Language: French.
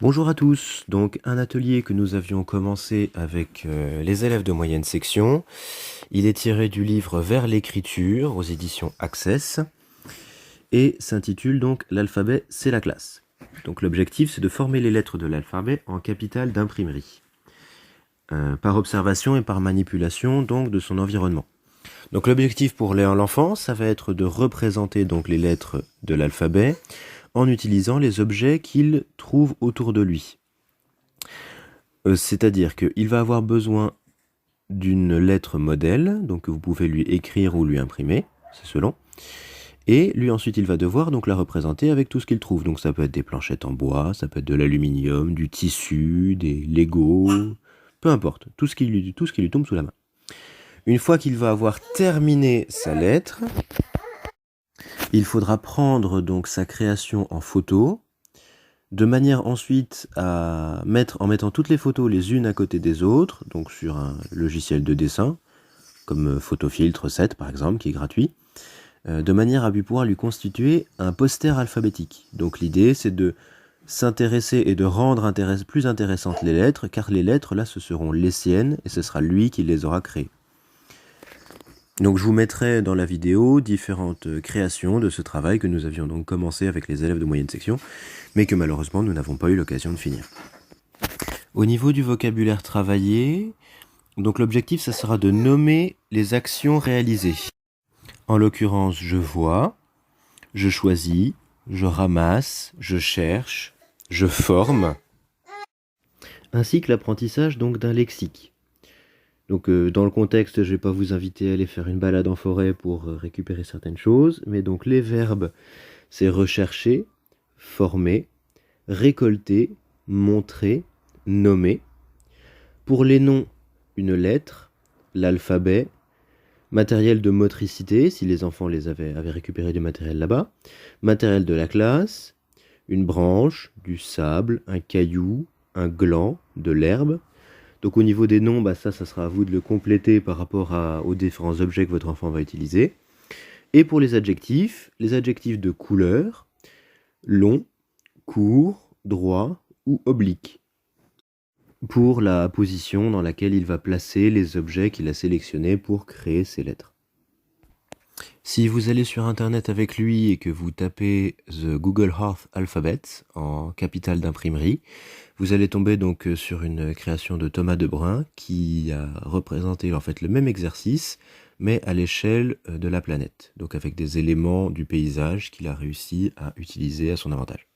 Bonjour à tous, donc un atelier que nous avions commencé avec les élèves de moyenne section. Il est tiré du livre Vers l'écriture aux éditions Access et s'intitule donc L'alphabet c'est la classe. Donc l'objectif c'est de former les lettres de l'alphabet en capitale d'imprimerie par observation et par manipulation donc de son environnement. Donc l'objectif pour l'enfant ça va être de représenter donc les lettres de l'alphabet en utilisant les objets qu'il trouve autour de lui. C'est-à-dire qu'il va avoir besoin d'une lettre modèle, donc que vous pouvez lui écrire ou lui imprimer, c'est selon. Et lui ensuite il va devoir donc la représenter avec tout ce qu'il trouve. Donc ça peut être des planchettes en bois, ça peut être de l'aluminium, du tissu, des Lego, peu importe, tout ce qui lui tombe sous la main. Une fois qu'il va avoir terminé sa lettre, il faudra prendre donc sa création en photo, de manière ensuite à mettre, en mettant toutes les photos les unes à côté des autres, donc sur un logiciel de dessin, comme Photofiltre 7 par exemple, qui est gratuit, de manière à pouvoir lui constituer un poster alphabétique. Donc l'idée c'est de s'intéresser et de rendre plus intéressantes les lettres, car les lettres là ce seront les siennes et ce sera lui qui les aura créées. Donc je vous mettrai dans la vidéo différentes créations de ce travail que nous avions donc commencé avec les élèves de moyenne section, mais que malheureusement nous n'avons pas eu l'occasion de finir. Au niveau du vocabulaire travaillé, donc l'objectif ça sera de nommer les actions réalisées. En l'occurrence, je vois, je choisis, je ramasse, je cherche, je forme, ainsi que l'apprentissage donc d'un lexique. Donc dans le contexte, je ne vais pas vous inviter à aller faire une balade en forêt pour récupérer certaines choses, mais donc les verbes, c'est rechercher, former, récolter, montrer, nommer. Pour les noms, une lettre, l'alphabet, matériel de motricité, si les enfants avaient récupéré du matériel là-bas, matériel de la classe, une branche, du sable, un caillou, un gland, de l'herbe. Donc au niveau des noms, ça sera à vous de le compléter par rapport aux différents objets que votre enfant va utiliser. Et pour les adjectifs de couleur, long, court, droit ou oblique, pour la position dans laquelle il va placer les objets qu'il a sélectionnés pour créer ces lettres. Si vous allez sur internet avec lui et que vous tapez The Google Earth Alphabet en capitale d'imprimerie, vous allez tomber donc sur une création de Thomas Debrun qui a représenté en fait le même exercice mais à l'échelle de la planète, donc avec des éléments du paysage qu'il a réussi à utiliser à son avantage.